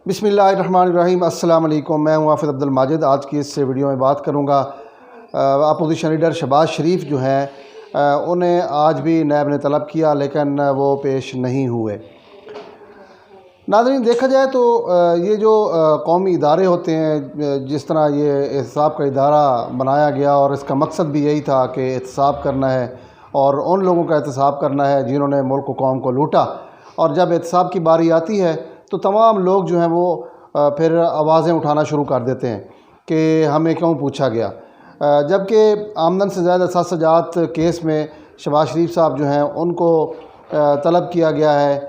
بسم اللہ الرحمن الرحیم۔ السلام علیکم، میں ہوں حافظ عبدالماجد۔ آج کی اس ویڈیو میں بات کروں گا اپوزیشن لیڈر شہباز شریف جو ہیں انہیں آج بھی نیب نے طلب کیا لیکن وہ پیش نہیں ہوئے۔ ناظرین، دیکھا جائے تو یہ جو قومی ادارے ہوتے ہیں، جس طرح یہ احتساب کا ادارہ بنایا گیا اور اس کا مقصد بھی یہی تھا کہ احتساب کرنا ہے اور ان لوگوں کا احتساب کرنا ہے جنہوں نے ملک و قوم کو لوٹا، اور جب احتساب کی باری آتی ہے تو تمام لوگ جو ہیں وہ پھر آوازیں اٹھانا شروع کر دیتے ہیں کہ ہمیں کیوں پوچھا گیا، جبکہ آمدن سے زائد اثاثہ جات کیس میں شہباز شریف صاحب جو ہیں ان کو طلب کیا گیا ہے۔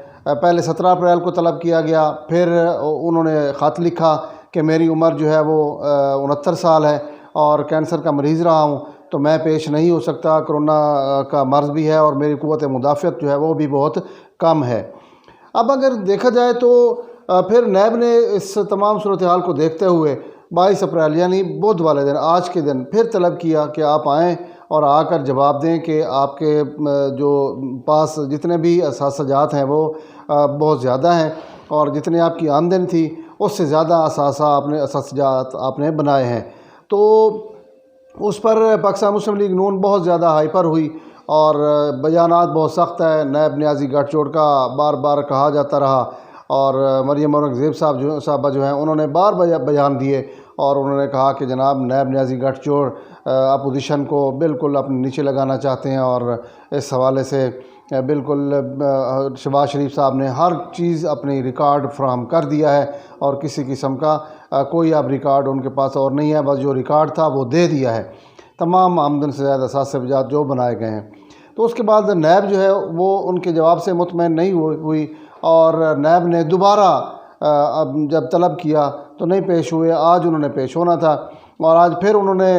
پہلے 17 اپریل کو طلب کیا گیا، پھر انہوں نے خط لکھا کہ میری عمر جو ہے وہ 69 سال ہے اور کینسر کا مریض رہا ہوں تو میں پیش نہیں ہو سکتا، کرونا کا مرض بھی ہے اور میری قوت مدافعت جو ہے وہ بھی بہت کم ہے۔ اب اگر دیکھا جائے تو پھر نیب نے اس تمام صورتحال کو دیکھتے ہوئے 22 اپریل یعنی بدھ والے دن، آج کے دن پھر طلب کیا کہ آپ آئیں اور آ کر جواب دیں کہ آپ کے جو پاس جتنے بھی اثاثہ جات ہیں وہ بہت زیادہ ہیں اور جتنے آپ کی آمدن تھی اس سے زیادہ اثاثہ جات آپ نے بنائے ہیں۔ تو اس پر پاکستان مسلم لیگ نون بہت زیادہ ہائپر ہوئی اور بیانات بہت سخت ہے۔ نیب نیازی گٹھ جوڑ کا بار بار کہا جاتا رہا اور مریم اورنگزیب صاحبہ جو ہیں انہوں نے بار بیان دیے اور انہوں نے کہا کہ جناب نیب نیازی گٹھ جوڑ اپوزیشن کو بالکل اپنے نیچے لگانا چاہتے ہیں، اور اس حوالے سے بالکل شہباز شریف صاحب نے ہر چیز اپنی ریکارڈ فراہم کر دیا ہے اور کسی قسم کا کوئی اب ریکارڈ ان کے پاس اور نہیں ہے، بس جو ریکارڈ تھا وہ دے دیا ہے، تمام آمدن سے زیادہ اثاثہ جات جو بنائے گئے ہیں۔ تو اس کے بعد نیب جو ہے وہ ان کے جواب سے مطمئن نہیں ہوئی اور نیب نے دوبارہ جب طلب کیا تو نہیں پیش ہوئے۔ آج انہوں نے پیش ہونا تھا اور آج پھر انہوں نے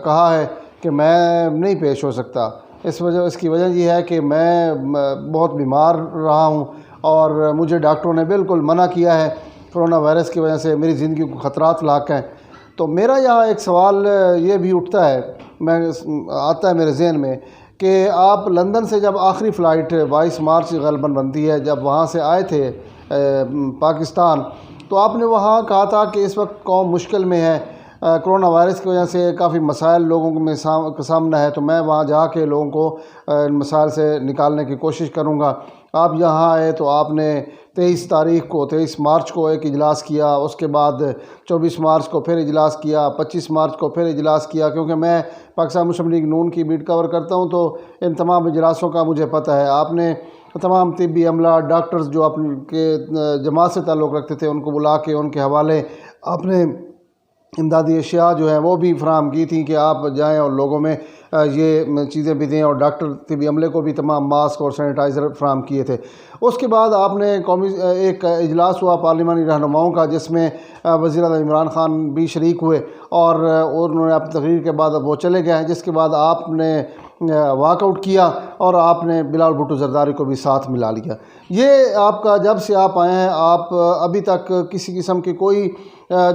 کہا ہے کہ میں نہیں پیش ہو سکتا۔ اس کی وجہ یہ ہے کہ میں بہت بیمار رہا ہوں اور مجھے ڈاکٹروں نے بالکل منع کیا ہے، کرونا وائرس کی وجہ سے میری زندگی کو خطرات لاحق ہیں۔ تو میرا یہاں ایک سوال یہ بھی اٹھتا ہے، آتا ہے میرے ذہن میں کہ آپ لندن سے جب آخری فلائٹ 22 مارچ غالباً بنتی ہے، جب وہاں سے آئے تھے پاکستان، تو آپ نے وہاں کہا تھا کہ اس وقت قوم مشکل میں ہے، کرونا وائرس کی وجہ سے کافی مسائل لوگوں میں سامنا ہے، تو میں وہاں جا کے لوگوں کو ان مسائل سے نکالنے کی کوشش کروں گا۔ آپ یہاں آئے تو آپ نے 23 مارچ کو ایک اجلاس کیا، اس کے بعد 24 مارچ کو پھر اجلاس کیا، 25 مارچ کو پھر اجلاس کیا، کیونکہ میں پاکستان مسلم لیگ نون کی بیٹ کور کرتا ہوں تو ان تمام اجلاسوں کا مجھے پتہ ہے۔ آپ نے تمام طبی عملہ، ڈاکٹرز جو اپنے کے جماعت سے تعلق رکھتے تھے ان کو بلا کے ان کے حوالے آپ نے امدادی اشیاء جو ہیں وہ بھی فراہم کی تھیں کہ آپ جائیں اور لوگوں میں یہ چیزیں بھی دیں، اور ڈاکٹر طبی عملے کو بھی تمام ماسک اور سینیٹائزر فراہم کیے تھے۔ اس کے بعد آپ نے ایک اجلاس ہوا پارلیمانی رہنماؤں کا، جس میں وزیر اعظم عمران خان بھی شریک ہوئے اور انہوں نے اپنی تقریر کے بعد وہ چلے گئے ہیں، جس کے بعد آپ نے واک آؤٹ کیا اور آپ نے بلال بھٹو زرداری کو بھی ساتھ ملا لیا۔ یہ آپ کا جب سے آپ آئے ہیں آپ ابھی تک کسی قسم کی کوئی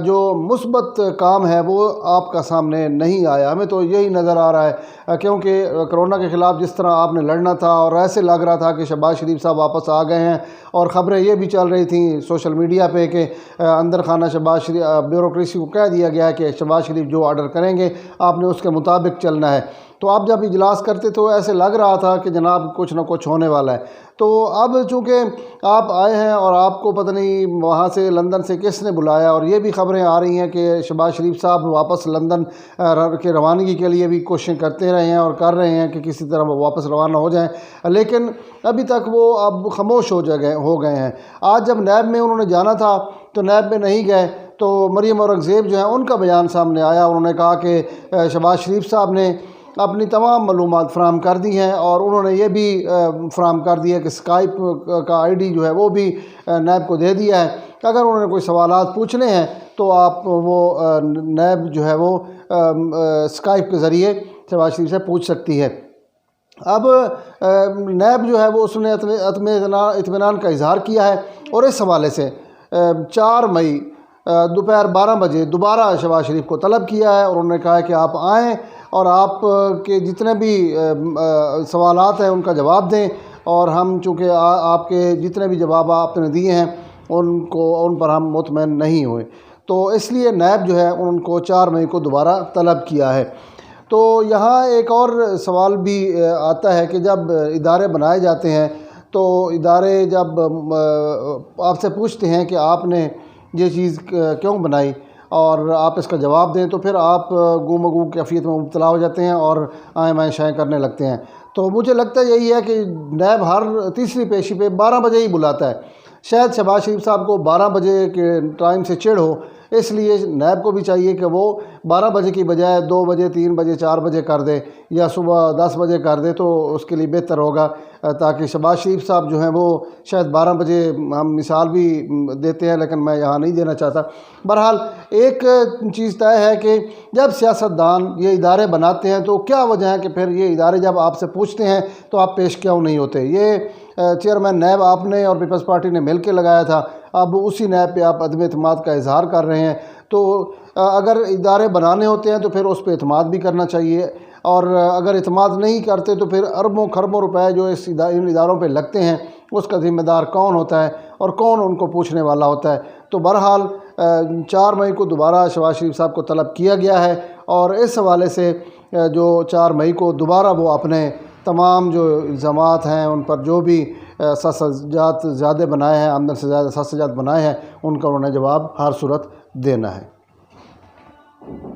جو مثبت کام ہے وہ آپ کا سامنے نہیں آیا۔ ہمیں تو یہی نظر آ رہا ہے کیونکہ کرونا کے خلاف جس طرح آپ نے لڑنا تھا اور ایسے لگ رہا تھا کہ شہباز شریف صاحب واپس آ گئے ہیں، اور خبریں یہ بھی چل رہی تھیں سوشل میڈیا پہ کہ اندر خانہ شہباز شریف بیوروکریسی کو کہہ دیا گیا ہے کہ شہباز شریف جو آرڈر کریں گے آپ نے اس کے مطابق چلنا ہے۔ تو آپ جب اجلاس کرتے تو ایسے لگ رہا تھا کہ جناب کچھ نہ کچھ ہونے والا ہے۔ تو اب چونکہ آپ آئے ہیں اور آپ کو پتہ نہیں وہاں سے لندن سے کس نے بلایا، اور یہ بھی خبریں آ رہی ہیں کہ شہباز شریف صاحب واپس لندن کے روانگی کے لیے بھی کوششیں کرتے رہے ہیں اور کر رہے ہیں کہ کسی طرح وہ واپس روانہ ہو جائیں، لیکن ابھی تک وہ اب خاموش ہو گئے ہیں۔ آج جب نیب میں انہوں نے جانا تھا تو نیب میں نہیں گئے، تو مریم اورنگزیب جو ہیں ان کا بیان سامنے آیا، انہوں نے کہا کہ شہباز شریف صاحب نے اپنی تمام معلومات فراہم کر دی ہیں اور انہوں نے یہ بھی فراہم کر دیا کہ اسکائپ کا آئی ڈی جو ہے وہ بھی نیب کو دے دیا ہے، اگر انہوں نے کوئی سوالات پوچھنے ہیں تو آپ وہ نیب جو ہے وہ اسکائپ کے ذریعے شہباز شریف سے پوچھ سکتی ہے۔ اب نیب جو ہے وہ اس نے اطمینان کا اظہار کیا ہے اور اس حوالے سے 4 مئی دوپہر 12 بجے دوبارہ شہباز شریف کو طلب کیا ہے اور انہوں نے کہا ہے کہ آپ آئیں اور آپ کے جتنے بھی سوالات ہیں ان کا جواب دیں، اور ہم چونکہ آپ کے جتنے بھی جواب آپ نے دیے ہیں ان پر ہم مطمئن نہیں ہوئے، تو اس لیے نیب جو ہے ان کو 4 مئی کو دوبارہ طلب کیا ہے۔ تو یہاں ایک اور سوال بھی آتا ہے کہ جب ادارے بنائے جاتے ہیں تو ادارے جب آپ سے پوچھتے ہیں کہ آپ نے یہ چیز کیوں بنائی اور آپ اس کا جواب دیں، تو پھر آپ گم و گو کیفیت میں مبتلا ہو جاتے ہیں اور آئیں بائیں شائیں کرنے لگتے ہیں۔ تو مجھے لگتا ہے یہی ہے کہ نیب ہر تیسری پیشی پہ 12 بجے ہی بلاتا ہے۔ شاید شہباز شریف صاحب کو 12 بجے کے ٹائم سے چڑ ہو، اس لیے نیب کو بھی چاہیے کہ وہ 12 بجے کی بجائے 2 بجے 3 بجے 4 بجے کر دے یا صبح 10 بجے کر دے، تو اس کے لیے بہتر ہوگا، تاکہ شہباز شریف صاحب جو ہیں وہ شاید 12 بجے، ہم مثال بھی دیتے ہیں لیکن میں یہاں نہیں دینا چاہتا۔ بہرحال ایک چیز طے ہے کہ جب سیاستدان یہ ادارے بناتے ہیں تو کیا وجہ ہے کہ پھر یہ ادارے جب آپ سے پوچھتے ہیں تو آپ پیش کیوں نہیں ہوتے؟ یہ چیئرمین نیب آپ نے اور پیپلز پارٹی نے مل کے لگایا تھا، اب اسی نیب پہ آپ عدم اعتماد کا اظہار کر رہے ہیں۔ تو اگر ادارے بنانے ہوتے ہیں تو پھر اس پہ اعتماد بھی کرنا چاہیے، اور اگر اعتماد نہیں کرتے تو پھر اربوں خربوں روپے جو ان اداروں پہ لگتے ہیں اس کا ذمہ دار کون ہوتا ہے اور کون ان کو پوچھنے والا ہوتا ہے؟ تو بہرحال 4 مئی کو دوبارہ شہباز شریف صاحب کو طلب کیا گیا ہے، اور اس حوالے سے جو 4 مئی کو دوبارہ وہ اپنے تمام جو الزامات ہیں ان پر جو بھی سزاجات زیادہ بنائے ہیں، آمدن سے زیادہ سزاجات بنائے ہیں، ان کا انہوں نے جواب ہر صورت دینا ہے۔